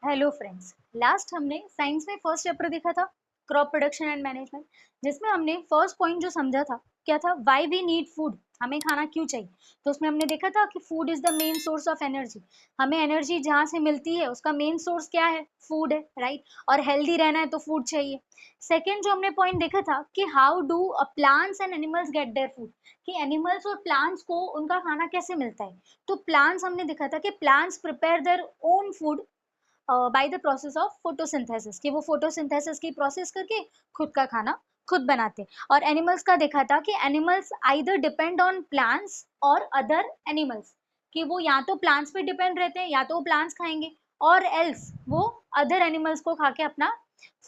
Hello friends. Last हमने science में first chapter देखा था, क्रॉप प्रोडक्शन एंड मैनेजमेंट, जिसमें हमने फर्स्ट पॉइंट जो समझा था क्या था, व्हाई वी नीड फूड, हमें खाना क्यों चाहिए। तो उसमें हमने देखा था कि food is the main source of energy, हमें एनर्जी जहाँ से मिलती है उसका मेन सोर्स क्या है, फूड है, राइट। और हेल्दी रहना है तो फूड चाहिए। सेकेंड जो हमने पॉइंट देखा था कि how do plants and animals gate their food, कि एनिमल्स और प्लांट्स को उनका खाना कैसे मिलता है। तो प्लांट्स हमने देखा था कि plants prepare their own food by the process of photosynthesis, कि वो फोटोसिंथेसिस की प्रोसेस करके खुद का खाना खुद बनाते। और एनिमल्स का देखा था कि animals either depend on plants और अदर एनिमल्स, कि वो या तो प्लांट्स पे डिपेंड रहते हैं या तो वो प्लांट्स खाएंगे, और एल्स वो अदर एनिमल्स को खा के अपना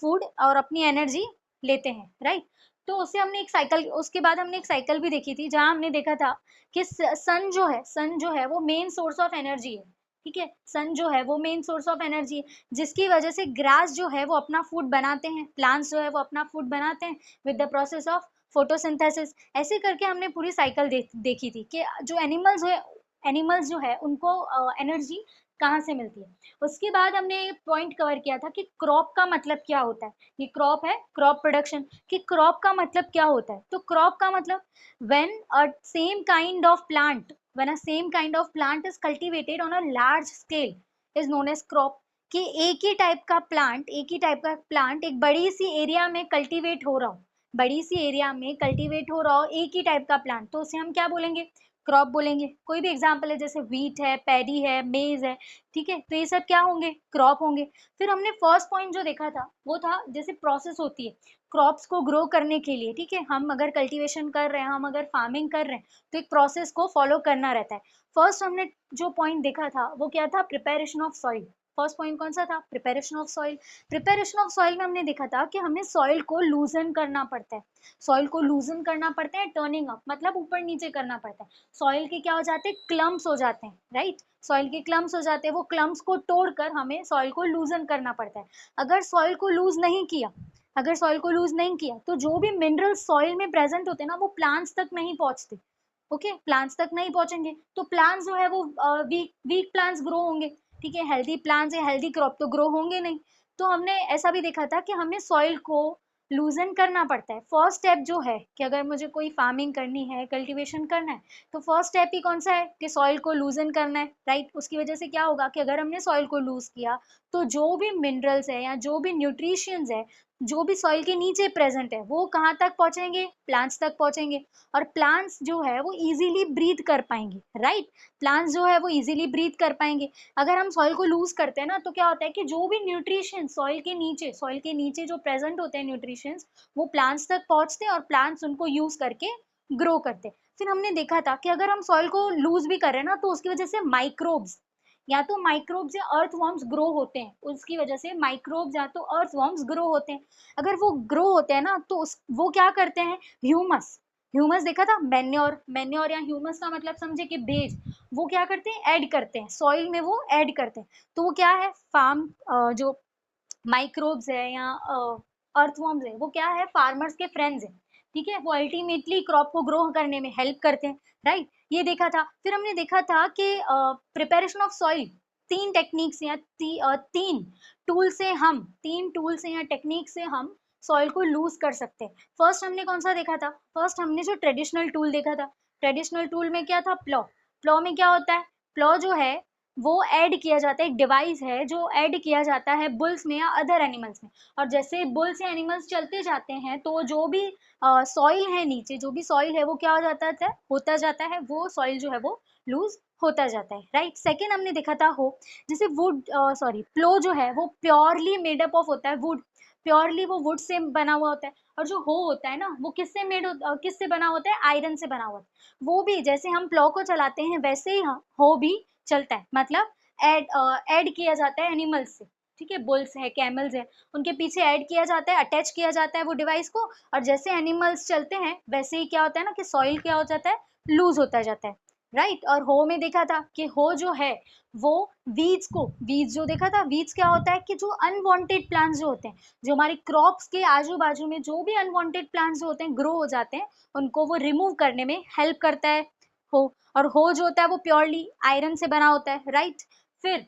फूड और अपनी एनर्जी लेते हैं, राइट। तो उससे हमने एक साइकिल, उसके बाद हमने एक साइकिल भी देखी थी जहां हमने देखा था कि सन जो है वो मेन सोर्स ऑफ एनर्जी है। ठीक है, सन जो है वो मेन सोर्स ऑफ एनर्जी है, जिसकी वजह से ग्रास जो है वो अपना फूड बनाते हैं, प्लांट्स जो है वो अपना फूड बनाते हैं with the process of photosynthesis. ऐसे करके हमने पूरी साइकिल देखी थी कि जो एनिमल्स जो है उनको एनर्जी कहाँ से मिलती है। उसके बाद हमने पॉइंट कवर किया था कि क्रॉप का मतलब क्या होता है। ये क्रॉप है, क्रॉप प्रोडक्शन, कि क्रॉप का मतलब क्या होता है। तो क्रॉप का मतलब when a same kind of plant when a same kind of plant is cultivated on a large scale is known as crop, कि एक ही टाइप का प्लांट एक बड़ी सी एरिया में कल्टीवेट हो रहा हो, बड़ी सी एरिया में कल्टीवेट हो रहा हो एक ही टाइप का प्लांट, तो उसे हम क्या बोलेंगे, क्रॉप बोलेंगे। कोई भी एग्जांपल है जैसे व्हीट है, पैडी है, मेज है, ठीक है, तो ये सब क्या होंगे, क्रॉप होंगे। फिर हमने फर्स्ट पॉइंट जो देखा था वो था जैसे प्रोसेस होती है क्रॉप्स को ग्रो करने के लिए। ठीक है, हम अगर कल्टीवेशन कर रहे हैं, हम अगर फार्मिंग कर रहे हैं, तो एक प्रोसेस को फॉलो करना रहता है। फर्स्ट हमने जो पॉइंट देखा था वो क्या था, preparation of soil. First point कौन सा था, preparation of soil. Preparation of soil में हमने देखा था कि हमें सॉइल को लूजन करना पड़ता है, सॉइल को लूजन करना पड़ता है, टर्निंग अप मतलब ऊपर नीचे करना पड़ता है। सॉइल के क्या हो जाते हैं, क्लम्प्स हो जाते हैं, राइट। सॉइल के क्लम्प्स हो जाते हैं, वो क्लम्प्स को तोड़कर हमें सॉइल को लूजन करना पड़ता है। अगर सॉइल को लूज नहीं किया, अगर सॉइल को लूज नहीं किया तो जो भी मिनरल सॉइल में प्रेजेंट होते हैं ना, वो प्लांट्स तक नहीं पहुंचते। ओके, प्लांट्स तक नहीं पहुंचेंगे तो प्लांट्स जो है वो वीक वीक प्लांट्स ग्रो होंगे। ठीक है, हेल्दी प्लांट्स या हेल्दी क्रॉप तो ग्रो होंगे नहीं। तो हमने ऐसा भी देखा था कि हमें सॉइल को लूजन करना पड़ता है। फर्स्ट स्टेप जो है कि अगर मुझे कोई फार्मिंग करनी है, कल्टीवेशन करना है, तो फर्स्ट स्टेप ही कौन सा है कि सॉइल को लूजन करना है, राइट। उसकी वजह से क्या होगा कि अगर हमने सॉइल को लूज किया तो जो भी मिनरल्स है या जो भी न्यूट्रिशंस है जो भी सॉइल के नीचे प्रेजेंट है वो कहाँ तक पहुंचेंगे, प्लांट्स तक पहुंचेंगे। और प्लांट्स जो है वो इजीली ब्रीथ कर पाएंगे, राइट। प्लांट्स जो है वो इजीली ब्रीथ कर पाएंगे। अगर हम सॉइल को लूज करते हैं ना तो क्या होता है कि जो भी न्यूट्रिशन सॉइल के नीचे जो प्रेजेंट होते हैं न्यूट्रिशन, वो प्लांट्स तक पहुंचते हैं और प्लांट्स उनको यूज करके ग्रो करते हैं। फिर हमने देखा था कि अगर हम सॉइल को लूज भी कर रहे हैं ना तो उसकी वजह से माइक्रोब्स, या तो माइक्रोब्स या अर्थवर्म्स ग्रो होते हैं, उसकी वजह से माइक्रोब्स या तो अर्थवर्म्स ग्रो होते हैं। अगर वो ग्रो होते हैं ना तो वो क्या करते हैं, ह्यूमस, ह्यूमस देखा था, मैन्योर, मैन्योर या ह्यूमस का मतलब समझे कि बेज, वो क्या करते हैं, ऐड करते हैं सॉइल में, वो ऐड करते हैं। तो वो क्या है, फार्म जो माइक्रोब्स है या अर्थवर्म्स है वो क्या है, फार्मर्स के फ्रेंड्स है। ठीक है, वो अल्टीमेटली क्रॉप को ग्रो करने में हेल्प करते हैं, राइट। ये देखा था। फिर हमने देखा था कि प्रिपरेशन ऑफ सॉइल, तीन टेक्निक्स या तीन टूल से या टेक्निक से हम सॉइल को लूज कर सकते हैं। फर्स्ट हमने कौन सा देखा था, फर्स्ट हमने जो ट्रेडिशनल टूल देखा था। ट्रेडिशनल टूल में क्या था, प्लॉ। प्लॉ में क्या होता है, प्लॉ जो है वो ऐड किया जाता है, एक डिवाइस है जो ऐड किया जाता है बुल्स में या अदर एनिमल्स में। और जैसे बुल्स या एनिमल्स चलते जाते हैं तो जो भी सॉइल है नीचे, जो भी सॉइल है वो क्या हो जाता है, होता जाता है, वो सॉइल जो है वो लूज होता जाता है, राइट। सेकेंड हमने देखा था हो, जैसे वुड, सॉरी, प्लो जो है वो प्योरली मेडअप ऑफ होता है वुड, प्योरली वो वुड से बना हुआ होता है। और जो हो होता है ना वो किससे बना होता है, आयरन से बना हुआ होता है। वो भी जैसे हम प्लो को चलाते हैं वैसे ही हो भी चलता है, मतलब ऐड किया जाता है एनिमल्स से। ठीक है, बुल्स है, कैमल्स है, उनके पीछे ऐड किया जाता है, अटैच किया जाता है वो डिवाइस को। और जैसे एनिमल्स चलते हैं वैसे ही क्या होता है ना कि सॉइल क्या हो जाता है, लूज होता जाता है, राइट। और हो में देखा था कि हो जो है वो वीड्स जो देखा था, वीड्स क्या होता है कि जो अनवांटेड प्लांट्स जो होते हैं, जो हमारी क्रॉप्स के आजू बाजू में जो भी अनवांटेड प्लांट्स जो होते हैं ग्रो हो जाते हैं, उनको वो रिमूव करने में हेल्प करता है हो। और हो जो होता है वो प्योरली आयरन से बना होता है, राइट। फिर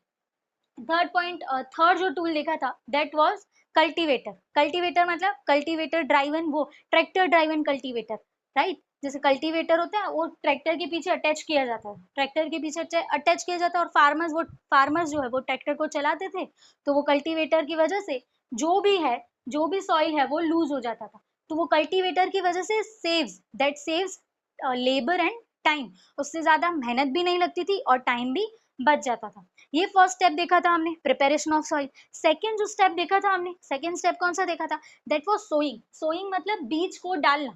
थर्ड पॉइंट, थर्ड जो टूल देखा था दैट वाज कल्टीवेटर। कल्टीवेटर मतलब कल्टीवेटर ड्राइवन, वो ट्रैक्टर ड्राइवन कल्टीवेटर, राइट। जैसे कल्टीवेटर होता है वो ट्रैक्टर के पीछे अटैच किया जाता है, ट्रैक्टर के पीछे अटैच किया जाता है, और फार्मर्स जो है वो ट्रैक्टर को चलाते थे, तो वो कल्टीवेटर की वजह से जो भी है, जो भी सॉइल है वो लूज हो जाता था। तो वो कल्टीवेटर की वजह से सेव्स लेबर एंड टाइम, उससे ज्यादा मेहनत भी नहीं लगती थी और टाइम भी बच जाता था। ये फर्स्ट स्टेप देखा था हमने, प्रिपरेशन ऑफ सॉइल। सेकेंड जो स्टेप देखा था हमने, सेकेंड स्टेप कौन सा देखा था, दैट वाज सोइंग। सोइंग मतलब बीज को डालना,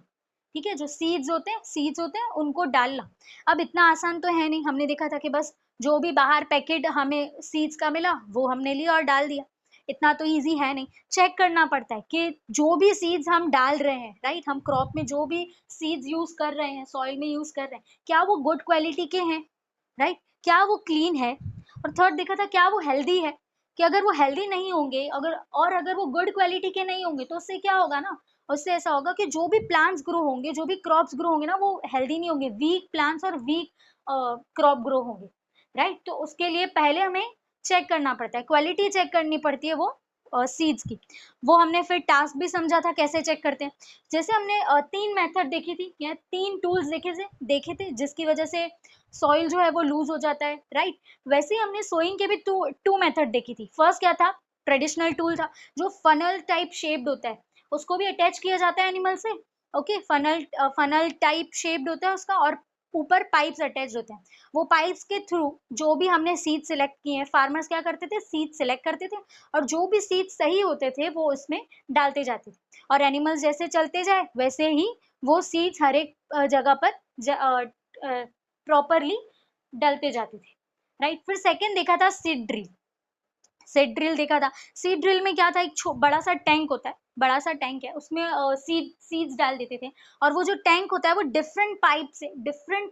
ठीक है, जो सीड्स होते हैं उनको डालना। अब इतना आसान तो है नहीं, हमने देखा था कि बस जो भी बाहर पैकेट हमें सीड्स का मिला वो हमने लिया और डाल दिया, इतना तो इजी है नहीं। चेक करना पड़ता है कि जो भी सीड्स हम डाल रहे हैं, राइट, हम क्रॉप में जो भी सीड्स यूज कर रहे हैं, सॉइल में यूज कर रहे हैं, क्या वो गुड क्वालिटी के हैं, राइट, क्या वो क्लीन है। और थर्ड देखा था क्या वो हेल्दी है, कि अगर वो हेल्दी नहीं होंगे, अगर वो गुड क्वालिटी के नहीं होंगे तो उससे क्या होगा ना, उससे ऐसा होगा कि जो भी प्लांट्स ग्रो होंगे, जो भी क्रॉप्स ग्रो होंगे ना, वो हेल्दी नहीं होंगे, वीक प्लांट्स और वीक क्रॉप ग्रो होंगे, राइट। तो उसके लिए पहले हमें चेक करना पड़ता है, क्वालिटी चेक करनी पड़ती है वो सीड्स की। वो हमने फिर टास्क भी समझा था कैसे चेक करते हैं। जैसे हमने तीन मेथड देखी थी या तीन टूल्स देखे थे जिसकी वजह से सॉइल जो है वो लूज हो जाता है, राइट। वैसे ही हमने सोइंग के भी टू मेथड देखी थी। फर्स्ट क्या था, ट्रेडिशनल टूल था जो फनल टाइप शेप्ड होता है, उसको भी अटैच किया जाता है एनिमल से, ओके, फनल टाइप शेप्ड होता है उसका, और ऊपर पाइप्स अटैच होते हैं। वो पाइप्स के थ्रू जो भी हमने सीड सिलेक्ट किए हैं, फार्मर्स क्या करते थे, सीड सिलेक्ट करते थे, और जो भी सीड सही होते थे वो उसमें डालते जाते थे, और एनिमल्स जैसे चलते जाए वैसे ही वो सीड्स हर एक जगह पर प्रॉपरली डलते जाते थे, राइट। फिर सेकंड देखा था सीड ड्रिल। सीड ड्रिल देखा था। सीड ड्रिल में क्या था, एक बड़ा सा टैंक होता है, बड़ा सा टैंक है, उसमें सीड्स डाल देते थे, और वो जो टैंक होता है वो डिफरेंट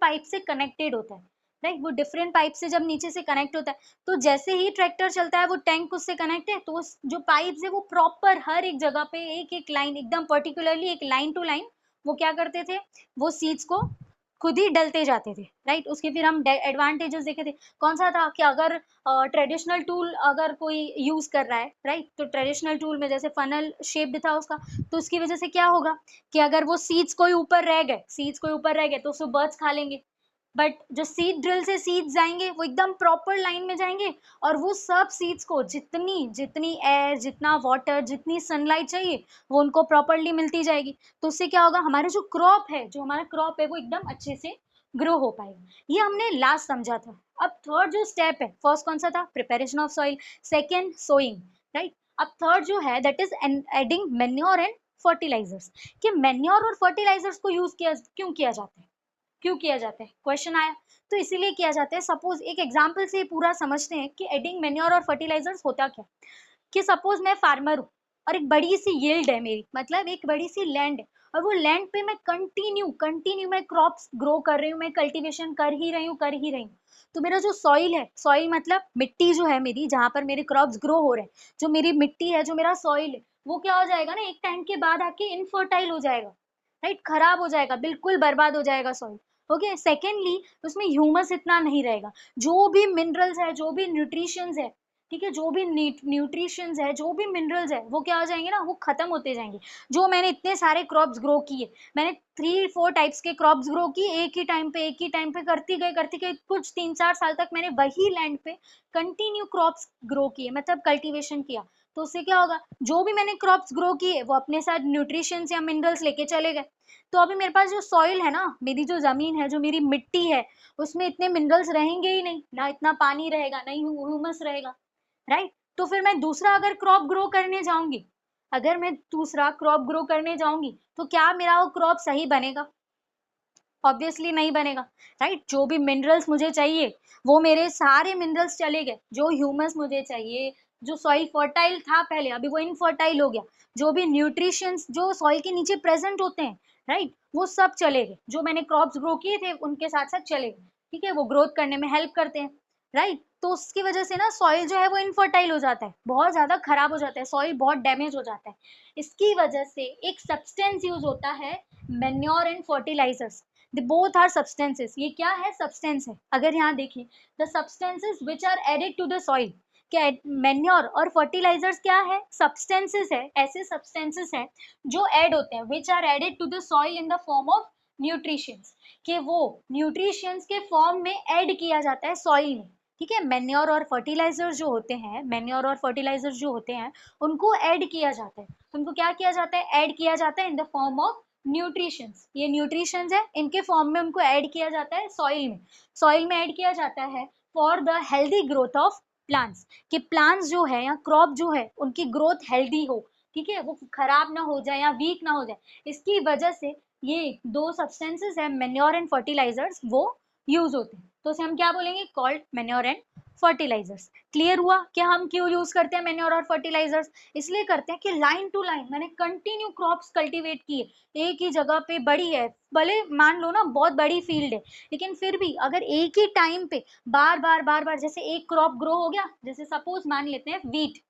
पाइप से कनेक्टेड होता है, राइट। वो डिफरेंट पाइप से जब नीचे से कनेक्ट होता है, तो जैसे ही ट्रैक्टर चलता है वो टैंक उससे कनेक्ट है, तो जो पाइप है वो प्रॉपर हर एक जगह पे एक एक लाइन, एकदम पर्टिकुलरली एक लाइन टू लाइन, वो क्या करते थे, वो सीड्स को खुद ही डलते जाते थे, राइट। उसके फिर हम एडवांटेजेस देखे थे। कौन सा था कि अगर ट्रेडिशनल टूल अगर कोई यूज कर रहा है, राइट, तो ट्रेडिशनल टूल में जैसे फनल शेप्ड था उसका, तो उसकी वजह से क्या होगा कि अगर वो सीड्स कोई ऊपर रह गए तो उसको बर्ड्स खा लेंगे। बट जो सीड ड्रिल से सीड्स जाएंगे वो एकदम प्रॉपर लाइन में जाएंगे, और वो सब सीड्स को जितनी जितनी एयर, जितना वाटर, जितनी सनलाइट चाहिए वो उनको प्रॉपरली मिलती जाएगी। तो उससे क्या होगा, हमारा जो हमारा क्रॉप है वो एकदम अच्छे से ग्रो हो पाएगा। ये हमने लास्ट समझा था। अब थर्ड जो स्टेप है, फर्स्ट कौन सा था, preparation of soil, second sowing, right. अब थर्ड जो है that is adding manure and fertilisers. कि मेन्योर और फर्टिलाइजर्स को यूज किया जाता है, क्यों किया जाता है, क्वेश्चन आया। तो इसीलिए किया जाता है, सपोज एक एग्जांपल से पूरा समझते हैं कि एडिंग मेन्योर और फर्टिलाइजर्स होता क्या। कि सपोज मैं फार्मर हूँ और एक बड़ी सी यील्ड है मेरी, मतलब एक बड़ी सी लैंड है, और वो लैंड पे मैं कंटिन्यू मैं क्रॉप्स ग्रो कर रही हूँ, मैं कल्टीवेशन कर ही रही हूँ। तो मेरा जो सॉइल है, सॉइल मतलब मिट्टी जो है मेरी, जहाँ पर मेरे क्रॉप्स ग्रो हो रहे हैं, जो मेरी मिट्टी है, जो मेरा सॉइल है, वो क्या हो जाएगा ना, एक टाइम के बाद आके इनफर्टाइल हो जाएगा, राइट, खराब हो जाएगा, बिल्कुल बर्बाद हो जाएगा सॉइल। ओके, सेकेंडली उसमें ह्यूमस इतना नहीं रहेगा, जो भी मिनरल्स है, जो भी न्यूट्रिशंस है, ठीक है, जो भी न्यूट्रिशंस है, जो भी मिनरल्स है, वो क्या हो जाएंगे ना, वो खत्म होते जाएंगे। जो मैंने इतने सारे क्रॉप्स ग्रो किए, मैंने 3-4 टाइप्स के क्रॉप्स ग्रो किए एक ही टाइम पे करती गई कुछ 3-4 साल तक मैंने वही लैंड पे कंटिन्यू क्रॉप्स ग्रो किए, मतलब कल्टीवेशन किया। तो उससे क्या होगा, जो भी मैंने क्रॉप्स ग्रो किए वो अपने साथ न्यूट्रिशंस या मिनरल्स लेके चले गए। तो अभी मेरे पास जो सॉइल है ना, मेरी जो जमीन है, जो मेरी मिट्टी है, उसमें इतने मिनरल्स रहेंगे ही नहीं, ना इतना पानी रहेगा, ना ह्यूमस रहेगा, राइट। तो फिर मैं दूसरा अगर क्रॉप ग्रो करने जाऊंगी, तो क्या मेरा वो क्रॉप सही बनेगा, ऑब्वियसली नहीं बनेगा, राइट। जो भी मिनरल्स मुझे चाहिए वो मेरे सारे मिनरल्स चले गए, जो ह्यूमस मुझे चाहिए, जो सॉइल फर्टाइल था पहले अभी वो इनफर्टाइल हो गया, जो भी न्यूट्रिशंस जो सॉइल के नीचे प्रेजेंट होते हैं, राइट, वो सब चले गए, जो मैंने क्रॉप्स ग्रो किए थे उनके साथ साथ चले गए, ठीक है, वो ग्रोथ करने में हेल्प करते हैं, राइट। तो उसकी वजह से ना सॉइल जो है वो इनफर्टाइल हो जाता है, बहुत ज्यादा खराब हो जाता है, सॉइल बहुत डैमेज हो जाता है। इसकी वजह से एक सब्सटेंस यूज होता है, manure and fertilisers. The both are substances. ये क्या है, सब्सटेंस है। अगर यहाँ देखिए, the substances which are added to the soil, कि मैन्योर और फर्टिलाइजर्स क्या है, सब्सटेंसेस है, ऐसे सब्सटेंसेस है जो ऐड होते हैं, which are added to the soil in the form of nutritions, कि वो न्यूट्रिशंस के फॉर्म में ऐड किया जाता है सॉइल में, ठीक है। मैन्योर और फर्टिलाइजर जो होते हैं, मैन्योर और फर्टिलाइजर जो होते हैं उनको ऐड किया जाता है, उनको क्या किया जाता है, ऐड किया जाता है इन द फॉर्म ऑफ न्यूट्रिशंस। ये न्यूट्रिशंस है, इनके फॉर्म में उनको ऐड किया जाता है सॉइल में, सॉइल में ऐड किया जाता है for the healthy growth of plants, कि प्लांट्स जो है या क्रॉप जो है उनकी ग्रोथ हेल्दी हो, ठीक है, वो खराब ना हो जाए या वीक ना हो जाए, इसकी वजह से ये दो सब्सटेंसेस है मैन्योर एंड फर्टिलाइजर्स वो यूज होते हैं, तो उसे हम क्या बोलेंगे, called manure and fertilisers. Clear हुआ कि हम क्यों यूज करते हैं मैन्योर और फर्टिलाइजर्स, इसलिए करते हैं कि लाइन टू लाइन मैंने कंटिन्यू क्रॉप्स कल्टीवेट किए, एक ही जगह पे बड़ी है, भले मान लो ना बहुत बड़ी फील्ड है, लेकिन फिर भी अगर एक ही टाइम पे बार बार जैसे एक क्रॉप ग्रो हो गया, जैसे सपोज मान लेते हैं वीट,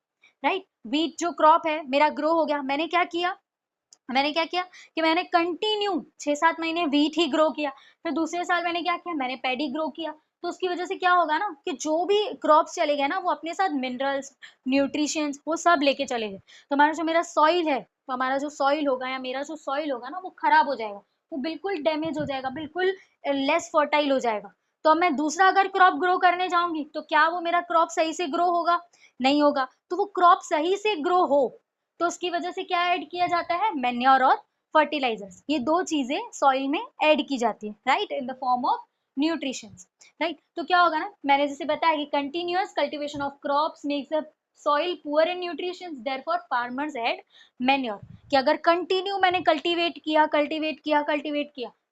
राइट, वीट जो क्रॉप है मेरा ग्रो हो गया, मैंने क्या किया कि मैंने कंटिन्यू 6-7 महीने वीट ही ग्रो किया, फिर दूसरे साल मैंने क्या किया, मैंने पैडी ग्रो किया, तो उसकी वजह से क्या होगा ना कि जो भी क्रॉप्स चले गए ना वो अपने साथ मिनरल्स, न्यूट्रिशंस वो सब लेके चले गए, तो हमारा जो मेरा सॉइल है, तो हमारा जो सॉइल होगा या मेरा जो सॉइल होगा ना वो खराब हो जाएगा, वो बिल्कुल डैमेज हो जाएगा, बिल्कुल लेस फर्टाइल हो जाएगा। तो अब मैं दूसरा अगर क्रॉप ग्रो करने जाऊंगी तो क्या वो मेरा क्रॉप सही से ग्रो होगा, नहीं होगा, तो वो क्रॉप सही से ग्रो हो तो उसकी वजह से क्या ऐड किया जाता है, मैन्योर और फर्टिलाइजर्स, ये दो चीजें सॉइल में ऐड की जाती है, right, in the form of nutritions, right. तो क्या होगा ना, मैंने जैसे बताया कि continuous cultivation of crops makes the soil poor in nutritions, therefore farmers add manure, कि अगर कंटिन्यू मैंने कल्टीवेट किया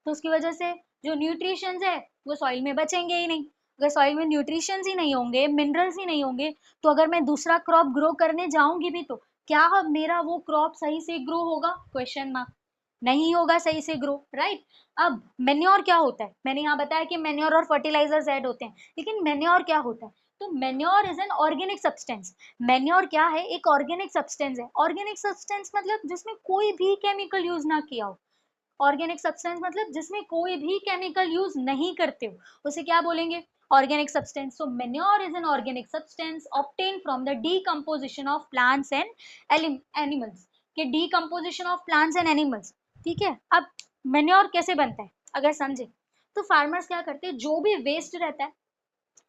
तो उसकी वजह से जो न्यूट्रिशंस है वो सॉइल में बचेंगे ही नहीं, अगर सॉइल में न्यूट्रिशंस ही नहीं होंगे, मिनरल्स ही नहीं होंगे, तो अगर मैं दूसरा क्रॉप ग्रो करने जाऊंगी भी तो क्या अब मेरा वो क्रॉप सही से ग्रो होगा, क्वेश्चन मार्क, नहीं होगा सही से ग्रो, राइट। अब मेन्योर क्या होता है, मैंने यहाँ बताया कि मेन्योर और फर्टिलाइजर्स ऐड होते हैं, लेकिन मेन्योर क्या होता है, तो manure is an organic substance, manure क्या है, एक ऑर्गेनिक सब्सटेंस है, ऑर्गेनिक सब्सटेंस मतलब जिसमें कोई भी केमिकल यूज ना किया हो, ऑर्गेनिक सब्सटेंस मतलब जिसमें कोई भी केमिकल यूज नहीं करते हो, उसे क्या बोलेंगे, organic substance. So manure is an organic substance obtained from the decomposition of plants and animals. कि decomposition of plants and animals, ठीक है। अब manure कैसे बनता है अगर समझे, तो फार्मर्स क्या करते हैं, जो भी वेस्ट रहता है,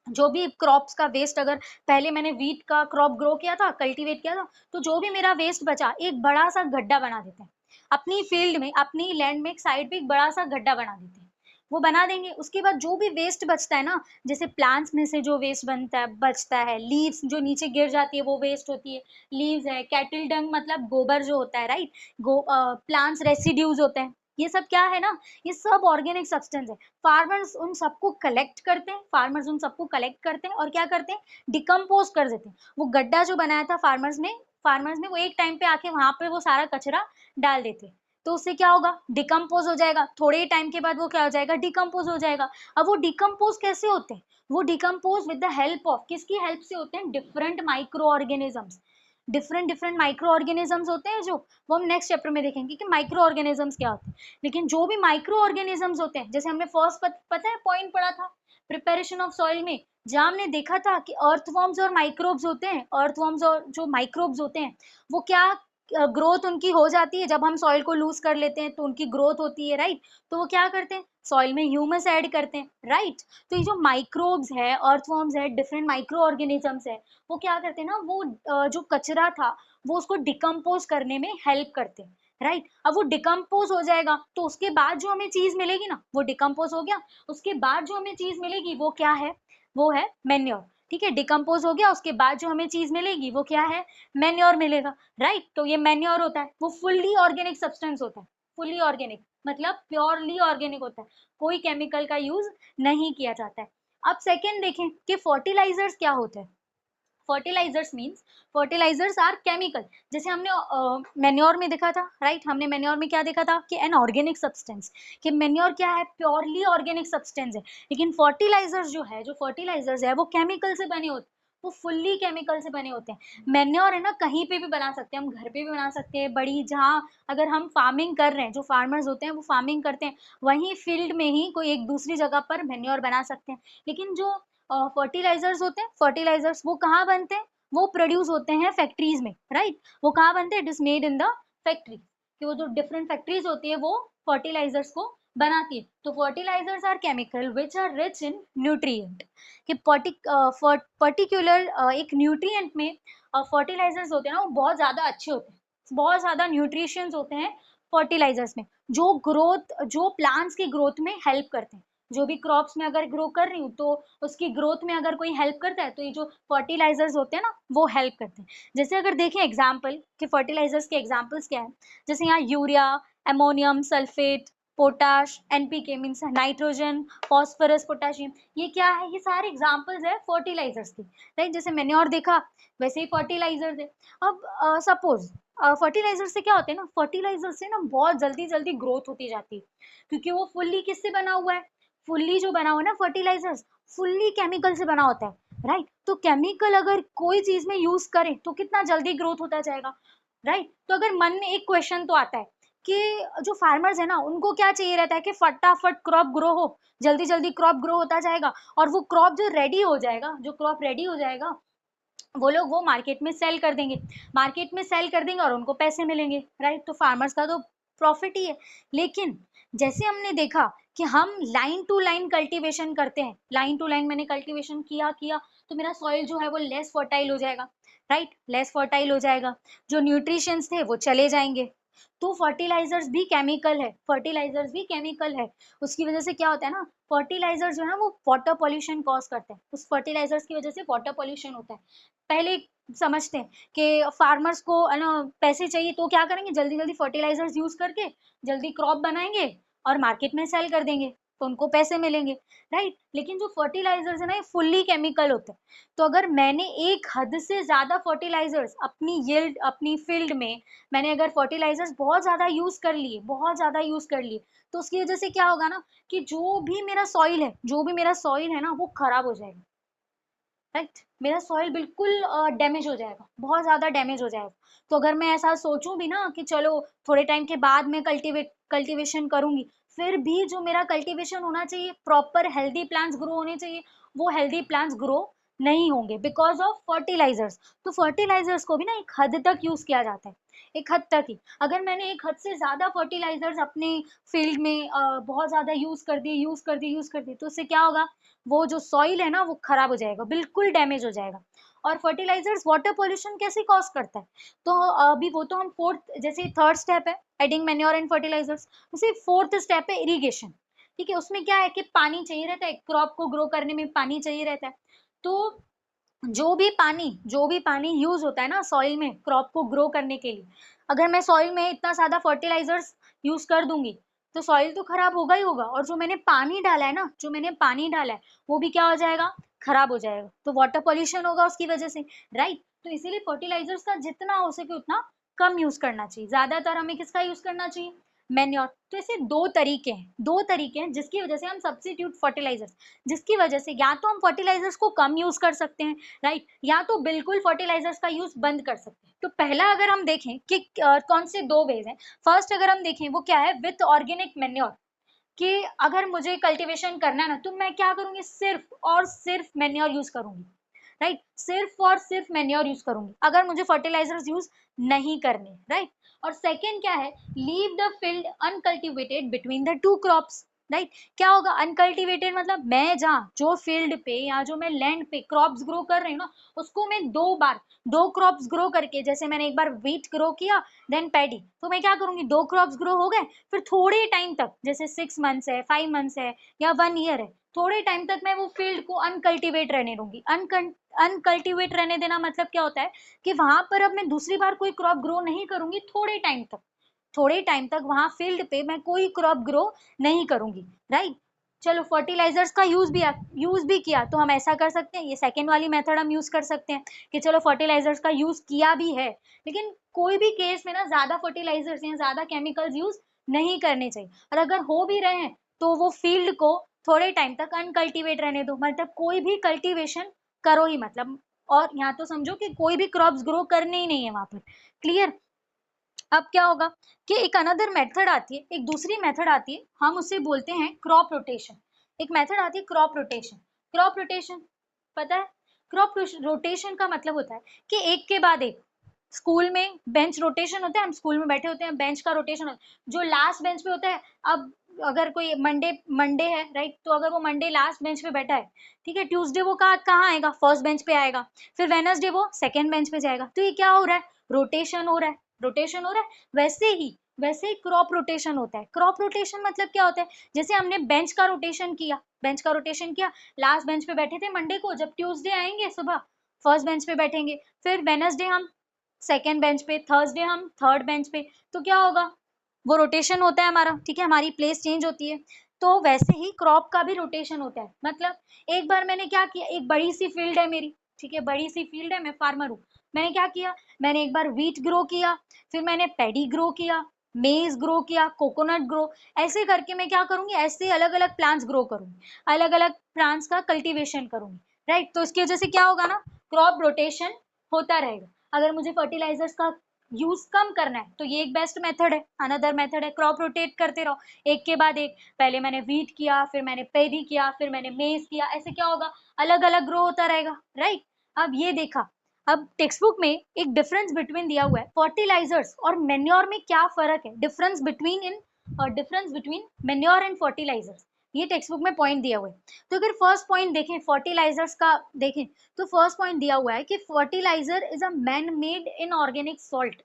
जो भी क्रॉप्स का वेस्ट, अगर पहले मैंने वीट का क्रॉप ग्रो किया था, कल्टीवेट किया था, तो जो भी मेरा वेस्ट बचा एक बड़ा सा गड्ढा बना देते हैं, अपनी फील्ड में, अपनी लैंड में एक साइड पे एक बड़ा सा गड्ढा बना देते हैं, वो बना देंगे, उसके बाद जो भी वेस्ट बचता है ना, जैसे प्लांट्स में से जो वेस्ट बनता है बचता है, लीव्स जो नीचे गिर जाती है वो वेस्ट होती है, लीव्स है, कैटल डंग मतलब गोबर जो होता है, राइट, प्लांट्स रेसिड्यूज होते हैं, ये सब क्या है ना, ये सब ऑर्गेनिक सब्सटेंस है, फार्मर्स उन सबको कलेक्ट करते हैं, फार्मर्स उन सबको कलेक्ट करते हैं और क्या करते हैं, डिकम्पोज कर देते हैं, वो गड्ढा जो बनाया था फार्मर्स ने वो एक टाइम पे आके वहां पे वो सारा कचरा डाल देते हैं, तो उससे क्या होगा, डिकम्पोज हो जाएगा, थोड़े ही टाइम के बाद वो क्या हो जाएगा, डिकम्पोज हो जाएगा। अब वो डिकम्पोज कैसे होते हैं, वो decompose with the help of, किसकी हेल्प से होते हैं, different micro organisms, different micro organisms होते हैं जो, वो हम नेक्स्ट चैप्टर में देखेंगे कि माइक्रो ऑर्गेनिजम्स क्या होते हैं, लेकिन जो भी माइक्रो ऑर्गेनिजम्स होते हैं, जैसे हमने फर्स्ट पता है पॉइंट पढ़ा था प्रिपरेशन ऑफ सॉइल में, जहाँ हमने देखा था कि अर्थवॉर्म्स और माइक्रोब्स होते हैं, अर्थवॉर्म्स और जो माइक्रोब्स होते हैं वो क्या ग्रोथ उनकी हो जाती है, जब हम सॉइल को लूज कर लेते हैं तो उनकी ग्रोथ होती है, राइट, तो वो क्या करते हैं, सॉइल में ह्यूमस ऐड करते हैं, राइट। तो ये जो माइक्रोब्स है, अर्थवॉर्म्स है, डिफरेंट माइक्रो ऑर्गेनिजम्स है, वो क्या करते हैं ना, वो जो कचरा था वो उसको डिकम्पोज करने में हेल्प करते हैं, राइट। अब वो डिकम्पोज हो जाएगा तो उसके बाद जो हमें चीज मिलेगी ना, वो डिकम्पोज हो गया, उसके बाद जो हमें चीज मिलेगी वो क्या है, वो है मेन्योर, ठीक है, डिकम्पोज हो गया, उसके बाद जो हमें चीज मिलेगी वो क्या है, मेन्योर मिलेगा, राइट। तो ये मेन्योर होता है, वो फुल्ली ऑर्गेनिक सब्सटेंस होता है, फुल्ली ऑर्गेनिक मतलब प्योरली ऑर्गेनिक होता है, कोई केमिकल का यूज नहीं किया जाता है। अब सेकेंड देखें कि फर्टिलाइजर्स क्या होते हैं, fertilisers means, fertilisers are chemical, जैसे हमने मेन्योर में देखा था, राइट, हमने मेन्योर में क्या देखा था कि एन ऑर्गेनिक सब्सटेंस, कि मेन्योर क्या है, प्योरली ऑर्गेनिक सब्सटेंस है, लेकिन फर्टिलाइजर्स जो है, जो फर्टिलाइजर्स है वो केमिकल से बने होते हैं, वो फुल्ली केमिकल से बने होते हैं। मेन्योर है ना कहीं पे भी बना सकते हैं, हम घर पे भी बना सकते हैं, बड़ी जहाँ अगर हम फार्मिंग कर रहे हैं, जो फार्मर्स होते हैं वो फार्मिंग करते हैं, वहीं फील्ड में ही कोई एक दूसरी जगह पर मेन्योर बना सकते हैं, लेकिन जो फर्टिलाइजर्स होते हैं, फर्टिलाइजर्स वो कहाँ बनते हैं, वो प्रोड्यूस होते हैं फैक्ट्रीज में, राइट। वो कहाँ बनते हैं? It is made in the factory, कि वो जो डिफरेंट फैक्ट्रीज होती है वो फर्टिलाइजर्स को बनाती है। तो fertilisers are chemical which are rich in nutrient, कि पर्टिकुलर एक न्यूट्रिएंट में फर्टिलाइजर्स होते हैं ना, वो बहुत ज्यादा अच्छे होते हैं, बहुत ज्यादा न्यूट्रिशंस होते हैं फर्टिलाइजर्स में, जो ग्रोथ, जो प्लांट्स की ग्रोथ में हेल्प करते हैं। जो भी क्रॉप्स में अगर ग्रो कर रही हूँ तो उसकी ग्रोथ में अगर कोई हेल्प करता है तो ये जो फर्टिलाइजर्स होते हैं ना वो हेल्प करते हैं। जैसे अगर देखें एग्जाम्पल कि फर्टिलाइजर्स के एग्जाम्पल्स क्या है, जैसे यहाँ urea, ammonium sulphate, potash, NPK means nitrogen, phosphorus, potassium, ये क्या है? ये सारे एग्जाम्पल्स है फर्टिलाइजर्स के, राइट। जैसे मैंने और देखा वैसे ही फर्टिलाइजर्स है। अब सपोज फर्टिलाइजर से क्या होते हैं ना, फर्टिलाइजर से ना बहुत जल्दी जल्दी ग्रोथ होती जाती है, क्योंकि वो फुल्ली किससे बना हुआ है? फुल्ली जो बना हुआ है ना फर्टिलाइजर्स, फुल्ली केमिकल से बना होता है, राइट। तो केमिकल अगर कोई चीज में यूज करें तो कितना जल्दी ग्रोथ होता जाएगा, राइट। तो अगर मन में एक क्वेश्चन तो आता है कि जो फार्मर्स है ना उनको क्या चाहिए रहता है कि फटाफट क्रॉप ग्रो हो, जल्दी जल्दी क्रॉप ग्रो होता जाएगा, और वो क्रॉप जो रेडी हो जाएगा, जो क्रॉप रेडी हो जाएगा वो लोग वो मार्केट में सेल कर देंगे, मार्केट में सेल कर देंगे और उनको पैसे मिलेंगे, राइट। तो फार्मर्स का तो प्रॉफिट ही है। लेकिन जैसे हमने देखा कि हम लाइन टू लाइन कल्टीवेशन करते हैं, लाइन टू लाइन मैंने कल्टीवेशन किया किया तो मेरा सॉइल जो है वो लेस फर्टाइल हो जाएगा, राइट, लेस फर्टाइल हो जाएगा, जो न्यूट्रिशंस थे वो चले जाएंगे। तो फर्टिलाइजर्स भी केमिकल है, फर्टिलाइजर्स भी केमिकल है। उसकी वजह से क्या होता है ना, फर्टिलाइजर जो है ना वो वाटर पॉल्यूशन कॉज करते हैं, उस फर्टिलाइजर्स की वजह से वाटर पॉल्यूशन होता है। पहले समझते हैं कि फार्मर्स को है ना पैसे चाहिए तो क्या करेंगे, जल्दी जल्दी फर्टिलाइजर्स यूज करके जल्दी क्रॉप बनाएंगे और मार्केट में सेल कर देंगे तो उनको पैसे मिलेंगे, राइट। लेकिन जो फर्टिलाइजर्स है ना ये फुल्ली केमिकल होते हैं। तो अगर मैंने एक हद से ज्यादा फर्टिलाइजर्स अपनी यील्ड, अपनी फील्ड में मैंने अगर फर्टिलाइजर्स बहुत ज्यादा यूज कर लिए, बहुत ज्यादा यूज कर लिए, तो उसकी वजह से क्या होगा ना कि जो भी मेरा सॉइल है, जो भी मेरा सॉइल है ना वो खराब हो जाएगा, राइट। मेरा सॉइल बिल्कुल डैमेज हो जाएगा, बहुत ज्यादा डैमेज हो जाएगा। तो अगर मैं ऐसा सोचूं भी ना कि चलो थोड़े टाइम के बाद मैं कल्टीवेशन करूंगी, फिर भी जो मेरा कल्टीवेशन होना चाहिए, प्रॉपर हेल्दी प्लांट्स ग्रो होने चाहिए, वो हेल्दी प्लांट्स ग्रो नहीं होंगे बिकॉज ऑफ फर्टिलाइजर्स। तो फर्टिलाइजर्स को भी ना एक हद तक यूज किया जाता है, एक हद तक ही। अगर मैंने एक हद से ज्यादा फर्टिलाइजर्स अपने फील्ड में बहुत ज्यादा यूज कर दिए तो उससे क्या होगा, वो जो सॉइल है ना वो खराब हो जाएगा, बिल्कुल डैमेज हो जाएगा। और फर्टिलाइजर्स वाटर पोल्यूशन कैसे कॉज करता है, तो अभी वो तो हम फोर्थ, जैसे थर्ड स्टेप है एडिंग मैन्योर एंड फर्टिलाइजर्स, उसे फोर्थ स्टेप है इरिगेशन। ठीक है, उसमें क्या है कि पानी चाहिए रहता है, क्रॉप को ग्रो करने में पानी चाहिए रहता है। तो जो भी पानी यूज होता है ना सॉइल में क्रॉप को ग्रो करने के लिए, अगर मैं सॉइल में इतना ज्यादा फर्टिलाइजर्स यूज कर दूंगी तो सॉइल तो खराब होगा ही होगा, और जो मैंने पानी डाला है ना, जो मैंने पानी डाला है वो भी क्या हो जाएगा, खराब हो जाएगा। तो वाटर पॉल्यूशन होगा उसकी वजह से, राइट। तो इसीलिए फर्टिलाइजर्स का जितना हो सके उतना कम यूज करना चाहिए। ज्यादातर हमें किसका यूज करना चाहिए, मैन्योर। तो ऐसे दो तरीके हैं जिसकी वजह से हम सब्स्टिट्यूट फर्टिलाइजर्स, जिसकी वजह से या तो हम फर्टिलाइजर्स को कम यूज कर सकते हैं, राइट, या तो बिल्कुल फर्टिलाइजर्स का यूज बंद कर सकते हैं। तो पहला अगर हम देखें कि कौन से दो वेज हैं, फर्स्ट अगर हम देखें वो क्या है, विथ ऑर्गेनिक मैन्योर, कि अगर मुझे कल्टीवेशन करना है ना तो मैं क्या करूंगी, सिर्फ और सिर्फ मैन्योर यूज करूंगी, राइट, सिर्फ और सिर्फ मैन्योर यूज करूंगी अगर मुझे फर्टिलाइजर्स यूज नहीं करने, राइट। और सेकेंड क्या है, leave the field uncultivated between the two crops, right. क्या होगा अनकल्टिवेटेड, मतलब मैं जहाँ जो फील्ड पे या जो मैं लैंड पे क्रॉप्स ग्रो कर रही हूँ ना उसको मैं दो क्रॉप्स ग्रो करके, जैसे मैंने एक बार व्हीट ग्रो किया देन पैडी, तो मैं क्या करूंगी, दो क्रॉप्स ग्रो हो गए, फिर थोड़े टाइम तक जैसे 6 मंथ्स है, 5 मंथ्स है या 1 ईयर है, थोड़े टाइम तक मैं वो फील्ड को अनकल्टिवेट रहने दूंगी। अनकल्टिवेट रहने देना मतलब क्या होता है कि वहां पर अब मैं दूसरी बार कोई क्रॉप ग्रो नहीं करूंगी, थोड़े टाइम तक वहां फील्ड पे मैं कोई क्रॉप ग्रो नहीं करूंगी, राइट। चलो फर्टिलाइजर्स का यूज भी किया तो हम ऐसा कर सकते हैं, ये सेकेंड वाली मेथड हम यूज कर सकते हैं कि चलो फर्टिलाइजर्स का यूज किया भी है, लेकिन कोई भी केस में ना ज्यादा फर्टिलाइजर्स या ज्यादा केमिकल्स यूज नहीं करने चाहिए। और अगर हो भी रहे हैं तो वो फील्ड को थोड़े टाइम तक अनकल्टिवेट रहने दो, मतलब कोई भी कल्टीवेशन करो ही मतलब, और यहाँ तो समझो कि कोई भी क्रॉप्स ग्रो करने ही नहीं है वहां पर, क्लियर। अब क्या होगा कि एक अनदर मेथड आती है, एक दूसरी मेथड आती है, हम उसे बोलते हैं क्रॉप रोटेशन। एक मेथड आती है क्रॉप रोटेशन, क्रॉप रोटेशन पता है, क्रॉप रोटेशन का मतलब होता है कि एक के बाद एक, स्कूल में बेंच रोटेशन होता है, हम स्कूल में बैठे होते हैं, बेंच का रोटेशन होता है, जो लास्ट बेंच पे होता है, अब अगर कोई मंडे मंडे है राइट, तो अगर वो मंडे लास्ट बेंच पे बैठा है, ठीक है, ट्यूसडे वो कहाँ आएगा, फर्स्ट बेंच पे आएगा, फिर वेडनेसडे वो सेकंड बेंच पे जाएगा, तो ये क्या हो रहा है, रोटेशन हो रहा है, रोटेशन हो रहा है। वैसे ही क्रॉप रोटेशन होता है। क्रॉप रोटेशन मतलब क्या होता है, जैसे हमने बेंच का रोटेशन किया, बेंच का रोटेशन किया, लास्ट बेंच पे बैठे थे मंडे को, जब ट्यूसडे आएंगे सुबह फर्स्ट बेंच पे बैठेंगे, फिर वेडनेसडे हम सेकेंड बेंच पे, थर्सडे हम थर्ड बेंच पे, तो क्या होगा, वो रोटेशन होता है हमारा, ठीक है, हमारी प्लेस चेंज होती है। तो वैसे ही क्रॉप का भी रोटेशन होता है, मतलब एक बार मैंने क्या किया, एक बड़ी सी फील्ड है मेरी, ठीक है, बड़ी सी फील्ड है, मैं फार्मर हूँ, मैंने क्या किया, मैंने एक बार व्हीट ग्रो किया, फिर मैंने पैडी ग्रो किया, मेज ग्रो किया, कोकोनट ग्रो, ऐसे करके मैं क्या करूंगी, ऐसे अलग अलग प्लांट्स ग्रो करूंगी, अलग अलग प्लांट्स का कल्टीवेशन करूंगी, राइट। तो इसकी वजह से क्या होगा ना, क्रॉप रोटेशन होता रहेगा। अगर मुझे फर्टिलाइजर्स का यूज कम करना है तो ये एक बेस्ट मेथड है, अनदर मेथड है क्रॉप रोटेट करते रहो, एक के बाद एक, पहले मैंने व्हीट किया, फिर मैंने पेडी किया, फिर मैंने मेज किया, ऐसे क्या होगा, अलग अलग ग्रो होता रहेगा, राइट। अब ये देखा, अब टेक्स्ट बुक में एक डिफरेंस बिटवीन दिया हुआ है, फर्टिलाइजर्स और मेन्योर में क्या फर्क है, difference between manure and fertilisers, ये टेक्स्ट बुक में पॉइंट दिया हुआ है। तो अगर फर्स्ट पॉइंट देखें फर्टिलाइजर्स का, देखें तो फर्स्ट पॉइंट दिया हुआ है कि fertiliser is a man made inorganic salt.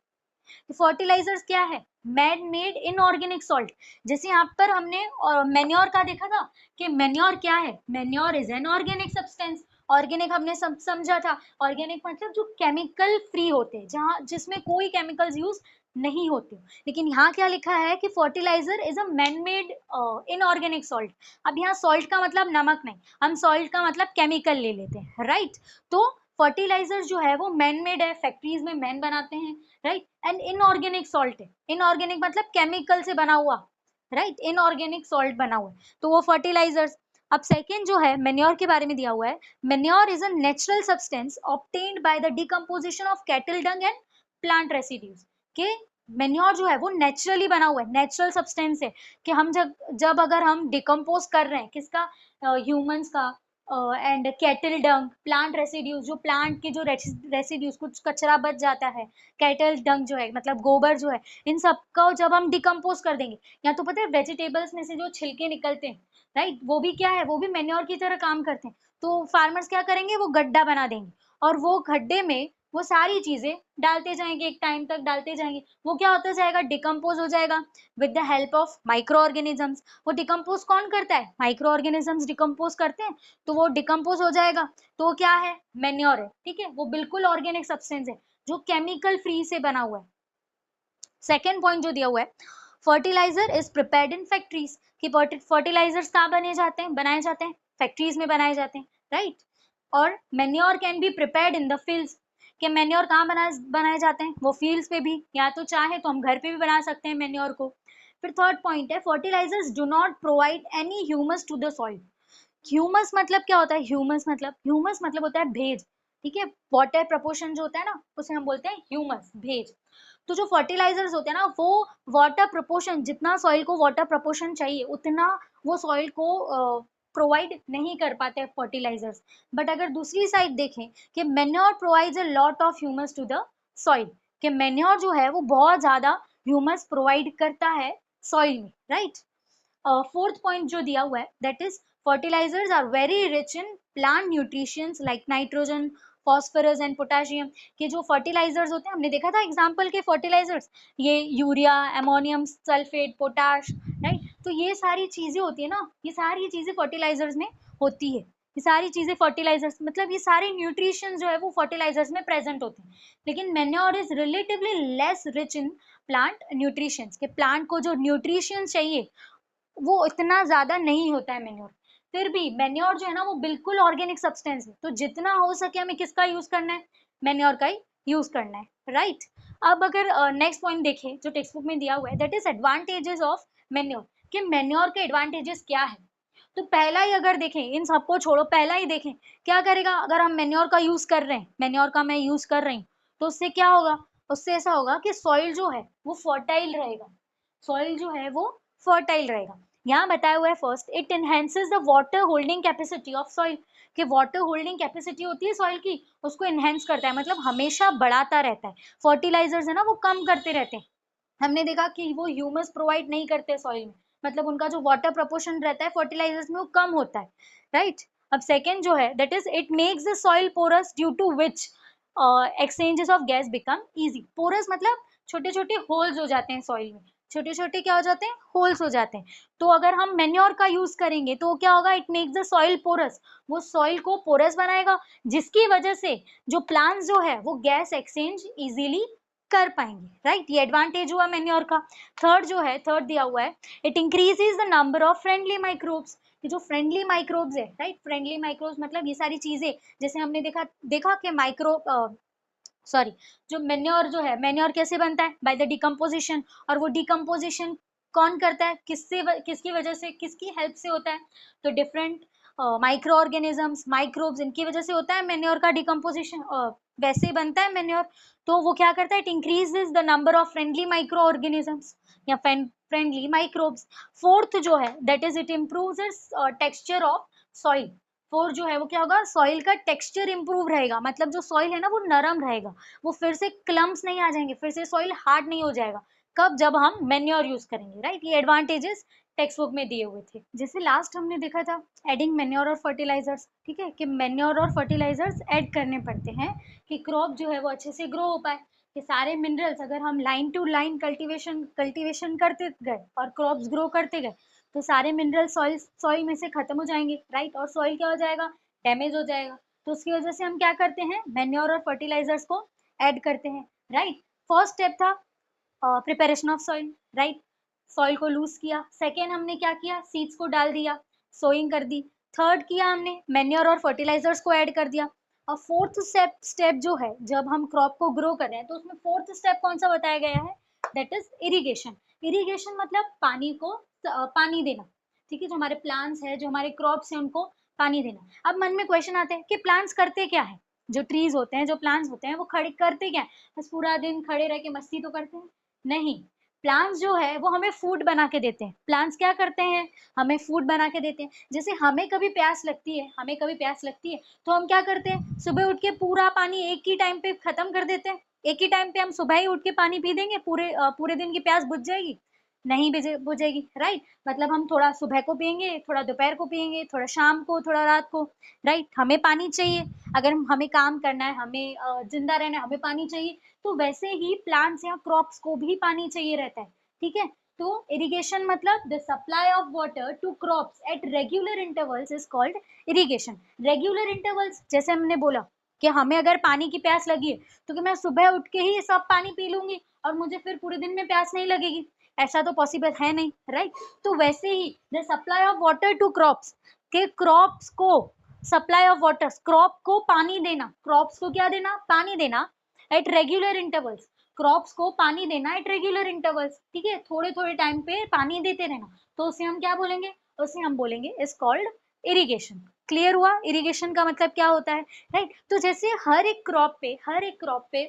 Fertilisers क्या है, मैन मेड इनऑर्गेनिक सॉल्ट। जैसे यहाँ पर हमने मेन्योर का देखा था कि मेन्योर क्या है, manure is an organic substance, organic हमने समझा था, ऑर्गेनिक मतलब जो केमिकल फ्री होते हैं, जहाँ जिसमें कोई केमिकल्स यूज नहीं होते। लेकिन यहाँ क्या लिखा है कि fertiliser is a man made inorganic salt. अब यहाँ सॉल्ट का मतलब नमक नहीं, हम सॉल्ट का मतलब केमिकल ले लेते हैं, राइट। तो फर्टिलाइजर जो है वो मैन मेड है, फैक्ट्रीज में मैन बनाते हैं, राइट, एंड इनऑर्गेनिक सॉल्ट है, इनऑर्गेनिक मतलब केमिकल से बना हुआ, राइट, इनऑर्गेनिक सॉल्ट बना हुआ है, तो वो फर्टिलाइजर्स। अब सेकेंड जो है मेन्योर के बारे में दिया हुआ है, manure is a natural substance obtained by the decomposition of cattle Dang and plant residues, के मेन्योर जो है वो नेचुरली बना हुआ है, नेचुरल सब्सटेंस है, कि हम जब जब अगर हम डिकम्पोज कर रहे हैं किसका, ह्यूमंस का, and cattle Dang, plant residues, जो प्लांट के जो रेसिड्यूज कुछ कचरा बच जाता है, कैटल डंग जो है मतलब गोबर जो है, इन सबको जब हम डिकम्पोज कर देंगे, या तो पता है वेजिटेबल्स में से जो छिलके निकलते हैं, राइट, वो भी क्या है, वो भी मेन्योर की तरह काम करते हैं। तो फार्मर्स क्या करेंगे, वो गड्ढा बना देंगे, और वो गड्ढे में वो सारी चीजें डालते जाएंगे, एक टाइम तक डालते जाएंगे, वो क्या होता जाएगा, डिकम्पोज हो जाएगा with the help of micro organisms. वो डिकम्पोज कौन करता है, माइक्रो ऑर्गेनिजम्स डिकम्पोज करते हैं, तो वो डिकम्पोज हो जाएगा, तो वो क्या है, मेन्योर है, ठीक है, वो बिल्कुल ऑर्गेनिक सब्सटेंस है जो केमिकल फ्री से बना हुआ है। सेकेंड पॉइंट जो दिया हुआ है, fertiliser is prepared in factories, कि फर्टिलाइजर्स कहाँ बने जाते हैं, बनाए जाते हैं फैक्ट्रीज में बनाए जाते हैं, राइट। और manure can be prepared in the fields, कि मेन्योर कहाँ बनाए जाते हैं, वो फील्ड्स पे भी, या तो चाहे तो हम घर पे भी बना सकते हैं मेन्योर को। फिर थर्ड पॉइंट है, fertilisers do not provide any humus to the soil. Humus मतलब क्या होता है, ह्यूमस मतलब होता है भेज, ठीक है, वाटर प्रपोर्शन जो होता है ना उसे हम बोलते हैं ह्यूमस, भेज। तो जो फर्टिलाइजर्स होते हैं ना वो वाटर प्रपोर्शन, जितना सॉइल को वाटर प्रपोर्शन चाहिए उतना वो सॉइल को प्रोवाइड नहीं कर पाते फर्टिलाइजर्स। बट अगर दूसरी साइड देखें कि manure provides a lot of humus to the soil, कि मेन्योर जो है वो बहुत ज्यादा ह्यूमस प्रोवाइड करता है सॉइल में, राइट। फोर्थ पॉइंट जो दिया हुआ है that is fertilisers are very rich in plant nutritions like nitrogen, phosphorus and potassium, के जो फर्टिलाइजर्स होते हैं, हमने देखा था एग्जांपल के फर्टिलाइजर्स, ये urea, ammonium sulphate, potash, right. तो ये सारी चीजें होती है ना, ये सारी चीजें फर्टिलाइजर्स में होती है, ये सारी चीजें फर्टिलाइजर्स मतलब ये सारे न्यूट्रिशन जो है वो फर्टिलाइजर्स में प्रेजेंट होते हैं। लेकिन manure is relatively less rich in plant nutritions, के प्लांट को जो न्यूट्रिशन चाहिए वो इतना ज्यादा नहीं होता है मेन्योर। फिर भी मेन्योर जो है ना वो बिल्कुल ऑर्गेनिक सब्सटेंस है, तो जितना हो सके हमें किसका यूज करना है, मेन्योर का ही यूज करना है, राइट। अब अगर नेक्स्ट पॉइंट देखें जो टेक्स्ट बुक में दिया हुआ है that is advantages of manure, कि मेन्योर के एडवांटेजेस क्या है। तो पहला ही अगर देखें, इन सबको छोड़ो, पहला ही देखें क्या करेगा, अगर हम मेन्योर का यूज कर रहे हैं, मेन्योर का मैं यूज कर रही हूँ, तो उससे क्या होगा, उससे ऐसा होगा कि सॉइल जो है वो फर्टाइल रहेगा, सॉइल जो है वो फर्टाइल रहेगा। यहाँ बताया हुआ है first, it enhances the water holding capacity of soil, कि वाटर होल्डिंग कैपेसिटी होती है सॉइल की, उसको एनहेंस करता है, मतलब हमेशा बढ़ाता रहता है। फर्टिलाइजर्स है ना वो कम करते रहते हैं। हमने देखा कि वो ह्यूमस प्रोवाइड नहीं करते सॉइल में, मतलब उनका जो वाटर प्रोपोर्शन रहता है फर्टिलाइजर्स में वो कम होता है, राइट। अब सेकेंड जो है that is it makes the soil porous due to which exchanges of gas become easy. Porous मतलब छोटे छोटे होल्स हो जाते हैं सॉइल में, छोटे छोटे क्या हो जाते हैं, होल्स हो जाते हैं। तो अगर हम मेन्योर का यूज करेंगे तो क्या होगा, it makes the soil porous, वो सॉइल को पोरस बनाएगा, जिसकी वजह से जो प्लांट्स जो है वो गैस एक्सचेंज इजीली कर पाएंगे, राइट। ये एडवांटेज हुआ मेन्योर का। थर्ड जो है, थर्ड दिया हुआ है, it increases the number of friendly microbes. ये जो फ्रेंडली माइक्रोब्स है, राइट, फ्रेंडली माइक्रोब्स मतलब ये सारी चीजें, जैसे हमने देखा देखा कि सॉरी, जो मेन्योर जो है, मेन्योर कैसे बनता है, बाय द डिकम्पोजिशन। और वो डिकम्पोजिशन कौन करता है, किसकी वजह से, किसकी हेल्प से होता है, तो डिफरेंट माइक्रो ऑर्गेनिजम्स, माइक्रोब्स, इनकी वजह से होता है मेन्योर का डिकम्पोजिशन, वैसे ही बनता है मेन्योर। तो वो क्या करता है, it increases the number of friendly micro organisms या फ्रेंडली माइक्रोब्स। फोर्थ जो है that is it improves texture of soil. Four जो है वो क्या होगा, सॉइल का टेक्सचर इंप्रूव रहेगा, मतलब जो सॉइल है ना वो नरम रहेगा, वो फिर से क्लम्प्स नहीं आ जाएंगे, फिर से सॉइल हार्ड नहीं हो जाएगा। कब, जब हम मेन्योर यूज करेंगे, राइट। ये एडवांटेजेस टेक्स्ट बुक में दिए हुए थे। जैसे लास्ट हमने देखा था एडिंग मेन्योर और फर्टिलाइजर्स, ठीक है, कि मेन्योर और फर्टिलाइजर्स ऐड करने पड़ते हैं कि क्रॉप जो है वो अच्छे से ग्रो हो पाए। कि सारे मिनरल्स अगर हम लाइन टू लाइन कल्टीवेशन करते गए और क्रॉप्स ग्रो करते गए तो सारे मिनरल सॉइल में से खत्म हो जाएंगे, राइट, और सॉइल क्या हो जाएगा, डैमेज हो जाएगा। तो उसकी वजह से हम क्या करते हैं, मेन्योर और फर्टिलाइजर्स को ऐड करते हैं, राइट। फर्स्ट स्टेप था preparation of soil, right, soil को लूज किया। सेकेंड हमने क्या किया, सीड्स को डाल दिया, सोइंग कर दी। थर्ड किया हमने मेन्योर और फर्टिलाइजर्स को ऐड कर दिया। और फोर्थ स्टेप जो है, जब हम क्रॉप को ग्रो कर रहे हैं तो उसमें फोर्थ स्टेप कौन सा बताया गया है, दैट इज इरिगेशन। इरिगेशन मतलब पानी को पानी देना, ठीक है, जो हमारे प्लांट्स है, जो हमारे क्रॉप्स हैं उनको पानी देना। अब मन में क्वेश्चन आते हैं कि प्लांट्स करते क्या है, जो ट्रीज होते हैं, जो प्लांट्स होते हैं वो खड़े करते क्या है, बस पूरा दिन खड़े रह के मस्ती तो करते हैं, नहीं। प्लांट्स जो है वो हमें फूड बना के देते हैं। प्लांट्स क्या करते हैं, हमें फूड बना के देते हैं। जैसे हमें कभी प्यास लगती है, हमें कभी प्यास लगती है तो हम क्या करते हैं, सुबह उठ के पूरा पानी एक ही टाइम पे खत्म कर देते हैं। एक ही टाइम पे हम सुबह ही उठ के पानी पी देंगे, पूरे दिन की प्यास बुझ जाएगी, नहीं बुझेगी, राइट। मतलब हम थोड़ा सुबह को पियेंगे, थोड़ा दोपहर को पियेंगे, थोड़ा शाम को, थोड़ा रात को, राइट। हमें पानी चाहिए, अगर हमें काम करना है, हमें जिंदा रहना है, हमें पानी चाहिए। तो वैसे ही प्लांट्स या क्रॉप्स को भी पानी चाहिए रहता है, ठीक है। तो इरिगेशन मतलब the supply of water to crops at regular intervals is called irrigation. Regular intervals, जैसे हमने बोला कि हमें अगर पानी की प्यास लगी है तो कि मैं सुबह उठ के ही सब पानी पी लूंगी और मुझे फिर पूरे दिन में प्यास नहीं लगेगी, ऐसा तो पॉसिबल है नहीं, राइट। तो वैसे ही the supply of water to crops, के क्रॉप्स को सप्लाई ऑफ वाटर, क्रॉप को पानी देना, क्रॉप्स को क्या देना, पानी देना एट रेगुलर इंटरवल्स, क्रॉप्स को पानी देना एट रेगुलर इंटरवल्स, ठीक है, थोड़े थोड़े टाइम पे पानी देते रहना, तो उसे हम क्या बोलेंगे, उसे हम बोलेंगे इज कॉल्ड इरिगेशन। क्लियर हुआ इरिगेशन का मतलब क्या होता है, राइट। तो जैसे हर एक क्रॉप पे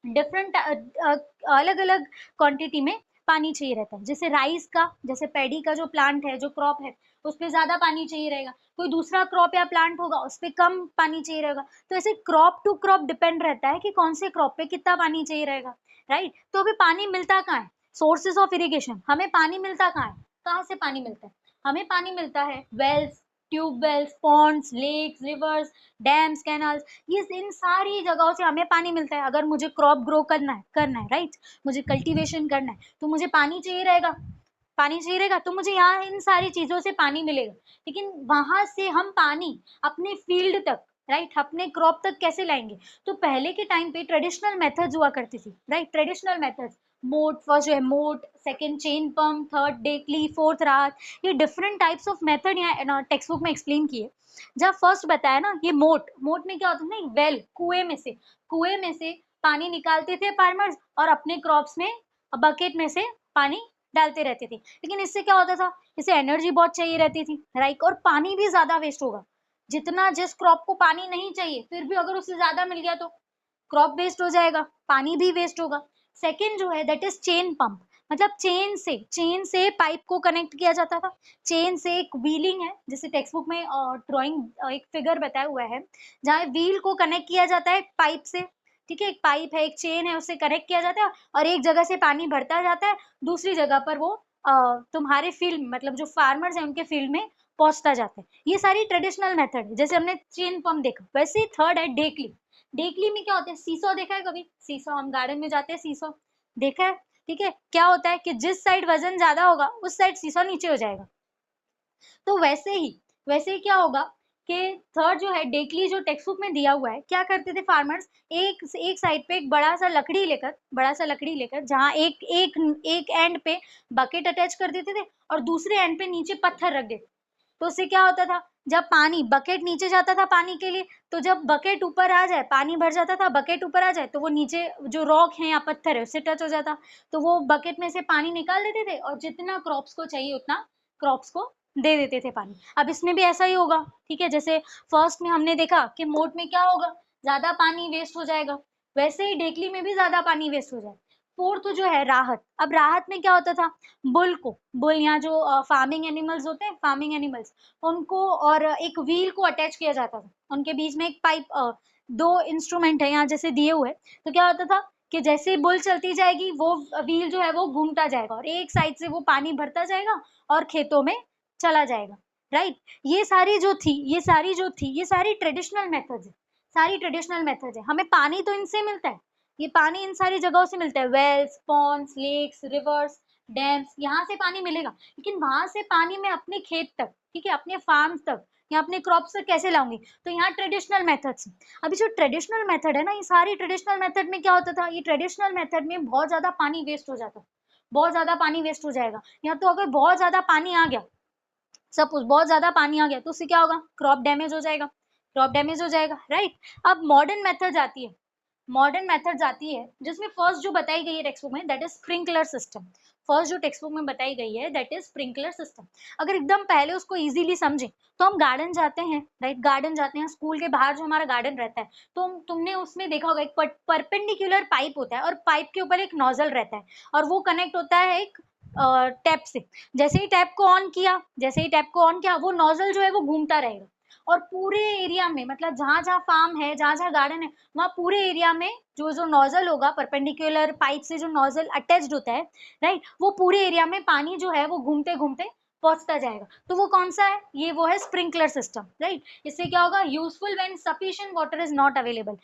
डिफरेंट अलग अलग क्वांटिटी में पानी चाहिए रहता है। जैसे राइस का, जैसे पैडी का जो प्लांट है, जो क्रॉप है, उस पर ज्यादा पानी चाहिए रहेगा। कोई दूसरा क्रॉप या प्लांट होगा उस पर कम पानी चाहिए रहेगा। तो ऐसे क्रॉप टू क्रॉप डिपेंड रहता है कि कौन से क्रॉप पे कितना पानी चाहिए रहेगा, राइट। तो अभी पानी मिलता कहाँ है, सोर्सेज ऑफ इरिगेशन, हमें पानी मिलता कहाँ है, कहाँ से पानी मिलता है, हमें पानी मिलता है wells, tubewells, ponds, lakes, rivers, dams, canals, ये इन सारी जगहों से हमें पानी मिलता है। अगर मुझे क्रॉप ग्रो करना है, राइट, मुझे कल्टीवेशन करना है तो मुझे पानी चाहिए रहेगा, पानी चाहिए रहेगा, तो मुझे यहाँ इन सारी चीजों से पानी मिलेगा। लेकिन वहां से हम पानी अपने फील्ड तक, राइट, अपने क्रॉप तक कैसे लाएंगे, तो पहले के टाइम पे ट्रेडिशनल मेथड्स हुआ करती थी, राइट, ट्रेडिशनल मेथड्स, मोट, फर्स्ट जो है मोट, सेकंड चेन पंप, थर्ड डेकली, फोर्थ राहत, ये डिफरेंट टाइप्स ऑफ मेथड यहाँ टेक्स्ट बुक में एक्सप्लेन किए। जब फर्स्ट बताया ना, ये मोट में क्या होता है ना, वेल, कुएं में से पानी निकालते थे फार्मर्स और अपने क्रॉप्स में बकेट में से पानी डालते रहते थे। लेकिन इससे क्या होता था, इससे एनर्जी बहुत चाहिए रहती थी, राइट, और पानी भी ज्यादा वेस्ट होगा। जितना जिस क्रॉप को पानी नहीं चाहिए फिर भी अगर उससे ज्यादा मिल गया तो क्रॉप वेस्ट हो जाएगा, पानी भी वेस्ट होगा। सेकेंड जो है दैट इज चेन पंप। मतलब चेन से पाइप को कनेक्ट किया जाता था। चेन से एक व्हीलिंग है, जैसे टेक्स्ट बुक में ड्राइंग एक फिगर बताया हुआ है जहाँ व्हील को कनेक्ट किया जाता है पाइप से। ठीक है, एक पाइप है, एक चेन है, उससे कनेक्ट किया जाता है और एक जगह से पानी भरता जाता है, दूसरी जगह पर वो तुम्हारे फील्ड मतलब जो फार्मर्स हैं उनके फील्ड में पहुंचता जाता है। ये सारी ट्रेडिशनल मेथड है। जैसे हमने चेन पंप देखा, वैसे ही थर्ड है डेकली। डेकली में क्या होता है, सीसो देखा है कभी? सीसो, हम गार्डन में जाते हैं, सीसो देखा है। ठीक है, क्या होता है कि जिस साइड वजन ज्यादा होगा उस साइड सीसो नीचे हो जाएगा। तो वैसे ही क्या होगा कि थर्ड जो है डेकली, जो टेक्स्ट बुक में दिया हुआ है, क्या करते थे फार्मर्स, एक साइड पे एक बड़ा सा लकड़ी लेकर जहाँ एक एक एक एंड पे बकेट अटैच कर देते थे और दूसरे एंड पे नीचे पत्थर रख देते। तो उससे क्या होता था, जब पानी बकेट नीचे जाता था पानी के लिए, तो जब बकेट ऊपर आ जाए, पानी भर जाता था, बकेट ऊपर आ जाए तो वो नीचे जो रॉक है या पत्थर है उससे टच हो जाता, तो वो बकेट में से पानी निकाल देते थे और जितना क्रॉप्स को चाहिए उतना क्रॉप्स को दे देते थे पानी। अब इसमें भी ऐसा ही होगा। ठीक है, जैसे फर्स्ट में हमने देखा कि मोट में क्या होगा, ज्यादा पानी वेस्ट हो जाएगा, वैसे ही डेकली में भी ज्यादा पानी वेस्ट हो जाए। फोर्थ जो है राहत। अब राहत में क्या होता था, बुल या जो फार्मिंग एनिमल्स होते हैं, फार्मिंग एनिमल्स, उनको और एक व्हील को अटैच किया जाता था, उनके बीच में एक पाइप, दो इंस्ट्रूमेंट है यहाँ जैसे दिए हुए। तो क्या होता था कि जैसे ही बुल चलती जाएगी वो व्हील जो है वो घूमता जाएगा और एक साइड से वो पानी भरता जाएगा और खेतों में चला जाएगा। राइट, ये सारी ट्रेडिशनल मेथड्स है, सारी ट्रेडिशनल मेथड्स है। हमें पानी तो इनसे मिलता है, ये पानी इन सारी जगहों से मिलता है, wells, ponds, lakes, rivers, dams, यहाँ से पानी मिलेगा। लेकिन वहां से पानी मैं अपने खेत तक, ठीक है, अपने फार्म तक या अपने क्रॉप्स तक कैसे लाऊंगी? तो यहाँ ट्रेडिशनल मेथड्स। अभी जो ट्रेडिशनल मेथड है ना, ये सारी ट्रेडिशनल मेथड में क्या होता था, ये ट्रेडिशनल मेथड में बहुत ज्यादा पानी वेस्ट हो जाता, बहुत ज्यादा पानी वेस्ट हो जाएगा। या तो अगर बहुत ज्यादा पानी आ गया, सपोज बहुत ज्यादा पानी आ गया, तो उससे क्या होगा, क्रॉप डैमेज हो जाएगा, क्रॉप डैमेज हो जाएगा। राइट। अब मॉडर्न मेथड्स आती है जिसमें फर्स्ट जो बताई गई है टेक्स्ट बुक में, that is sprinkler system. First जो टेक्स्ट बुक में बताई गई है दैट इज स्प्रिंकलर सिस्टम। अगर एकदम पहले उसको इजीली समझे तो हम गार्डन जाते हैं, राइट, गार्डन जाते हैं, स्कूल के बाहर जो हमारा गार्डन रहता है, तो तुमने उसमें देखा होगा एक परपेंडिकुलर पाइप होता है और पाइप के ऊपर एक नोजल रहता है और वो कनेक्ट होता है एक टैप से। जैसे ही टैप को ऑन किया वो नोजल जो है वो घूमता रहेगा और पूरे एरिया में, मतलब जहां जहां फार्म है, जहां जहां गार्डन है, वहां पूरे एरिया में जो जो नोजल होगा, परपेंडिकुलर पाइप से जो नोजल अटैच्ड होता है, राइट, वो पूरे एरिया में पानी जो है वो घूमते घूमते पहुंचता जाएगा। तो वो कौन सा है, ये वो है स्प्रिंकलर सिस्टम। राइट, इससे क्या होगा, useful when sufficient water is not available.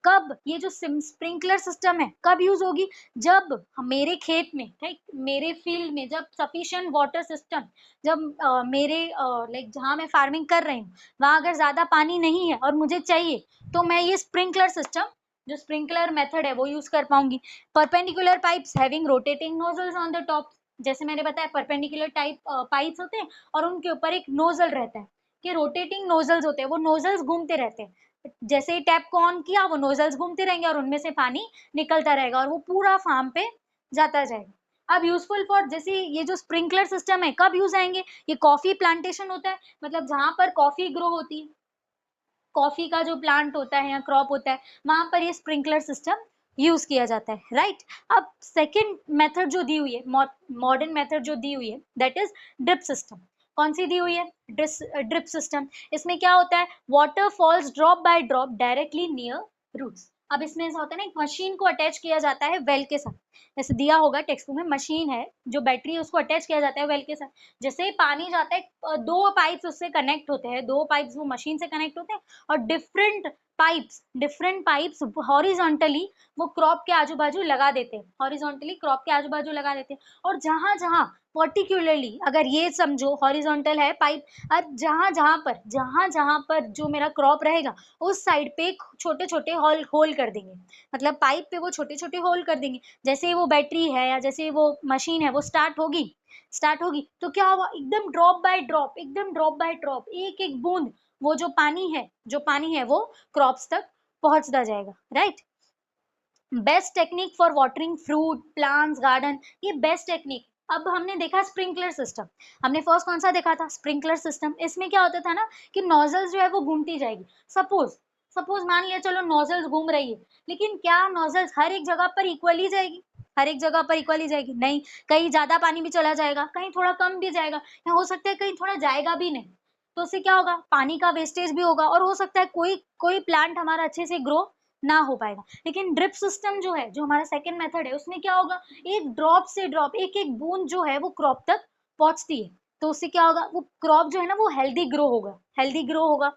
कब ये जो स्प्रिंकलर सिस्टम है कब यूज होगी, जब मेरे खेत में, राइट, मेरे फील्ड में जब सफिशिएंट वाटर सिस्टम, जब मेरे लाइक जहाँ मैं फार्मिंग कर रही हूँ वहां अगर ज्यादा पानी नहीं है और मुझे चाहिए, तो मैं ये स्प्रिंकलर सिस्टम, जो स्प्रिंकलर मेथड है वो यूज कर पाऊंगी। Perpendicular pipes having rotating nozzles on the top. जैसे मैंने बताया परपेंडिकुलर टाइप पाइप्स होते हैं और उनके ऊपर एक नोजल रहता है, कि रोटेटिंग नोजल्स होते हैं, वो नोजल्स घूमते रहते हैं। जैसे ही टैप को ऑन किया वो नोजल्स घूमते रहेंगे और उनमें से पानी निकलता रहेगा और वो पूरा फार्म पे जाता जाएगा। अब यूजफुल फॉर, जैसे ये जो स्प्रिंकलर सिस्टम है कब यूज आएंगे, ये कॉफी प्लांटेशन होता है, मतलब जहां पर कॉफी ग्रो होती है, कॉफी का जो प्लांट होता है या क्रॉप होता है, वहां पर ये स्प्रिंकलर सिस्टम यूज किया जाता है। राइट। अब सेकेंड मेथड जो दी हुई है, मॉडर्न मेथड जो दी हुई है, दैट इज ड्रिप सिस्टम। कौन सी दी हुई है, ड्रिप सिस्टम। इसमें क्या होता है, water falls drop by drop directly near roots. अब इसमें ऐसा होता है ना, एक मशीन को अटैच किया जाता है वेल के साथ, जैसे दिया होगा टेक्स्ट बुक में, मशीन है जो बैटरी है उसको अटैच किया जाता है वेल के साथ। जैसे ही पानी जाता है, दो पाइप्स उससे कनेक्ट होते हैं, दो पाइप्स वो मशीन से कनेक्ट होते हैं और डिफरेंट पाइप्स हॉरिजॉन्टली वो क्रॉप के आजू बाजू लगा देते हैं, हॉरिजॉन्टली क्रॉप के आजू बाजू लगा देते हैं। और जहां जहां पर्टिकुलरली, अगर ये समझो हॉरिजॉन्टल है पाइप, और जहां जहां पर जो मेरा क्रॉप रहेगा उस साइड पे छोटे छोटे होल कर देंगे, मतलब पाइप पे वो छोटे छोटे होल कर देंगे। जैसे ही वो बैटरी है या जैसे वो मशीन है वो स्टार्ट होगी तो क्या हुआ, एकदम ड्रॉप बाय ड्रॉप, एक एक बूंद, वो जो पानी है वो क्रॉप्स तक पहुंचता जाएगा। Right. Best technique for watering fruit plants garden, ये बेस्ट टेक्निक। अब हमने देखा स्प्रिंकलर सिस्टम, हमने फर्स्ट कौन सा देखा था, स्प्रिंकलर सिस्टम। इसमें क्या होता था ना कि नोजल्स जो है वो घूमती जाएगी। सपोज सपोज मान लिया चलो नोजल्स घूम रही है, लेकिन क्या नोजल्स हर एक जगह पर इक्वली जाएगी? हर एक जगह पर इक्वली जाएगी? नहीं, कहीं ज्यादा पानी भी चला जाएगा, कहीं थोड़ा कम भी जाएगा, या हो सकता है कहीं थोड़ा जाएगा भी नहीं। तो उससे क्या होगा, पानी का वेस्टेज भी होगा, और हो सकता है कोई कोई प्लांट हमारा अच्छे से ग्रो ना हो पाएगा। लेकिन ड्रिप सिस्टम जो है, जो हमारा सेकंड मेथड है, उसमें क्या होगा, एक ड्रॉप से ड्रॉप, एक एक बूंद जो है वो क्रॉप तक पहुंचती है। तो उससे क्या होगा, वो क्रॉप जो है ना वो हेल्दी ग्रो होगा, हेल्दी ग्रो होगा।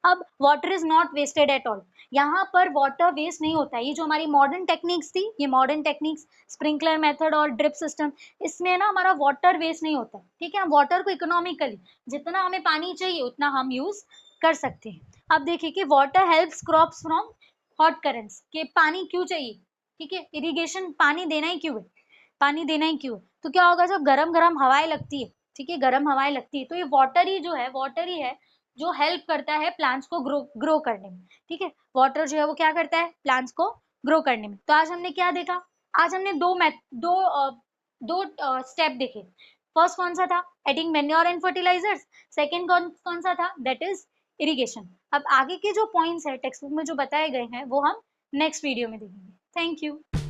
अब water is not wasted at all, यहाँ पर वाटर वेस्ट नहीं होता है। ये जो हमारी मॉडर्न टेक्निक्स थी, ये मॉडर्न टेक्निक्स स्प्रिंकलर मेथड और ड्रिप सिस्टम, इसमें ना हमारा वाटर वेस्ट नहीं होता है, ठीक है। हम वाटर को इकोनॉमिकली, जितना हमें पानी चाहिए उतना हम यूज कर सकते हैं। अब देखिए कि water helps crops from hot currents, के पानी क्यों चाहिए, ठीक है, इरिगेशन पानी देना ही क्यों है, पानी देना ही क्यों है? तो क्या होगा, जब गरम गरम हवाएं लगती है, ठीक है, गरम हवाएं लगती है, तो ये वाटर ही जो है, वाटर ही है जो हेल्प करता है प्लांट्स को ग्रो ग्रो करने में, ठीक है। वाटर जो है वो क्या करता है प्लांट्स को ग्रो करने में। तो आज हमने क्या देखा, आज हमने दो स्टेप देखे। फर्स्ट कौन सा था, adding manure and fertilisers. Second कौन सा था, दैट इज इरिगेशन। अब आगे के जो पॉइंट्स है टेक्स्ट बुक में जो बताए गए हैं वो हम नेक्स्ट वीडियो में देखेंगे। Thank you.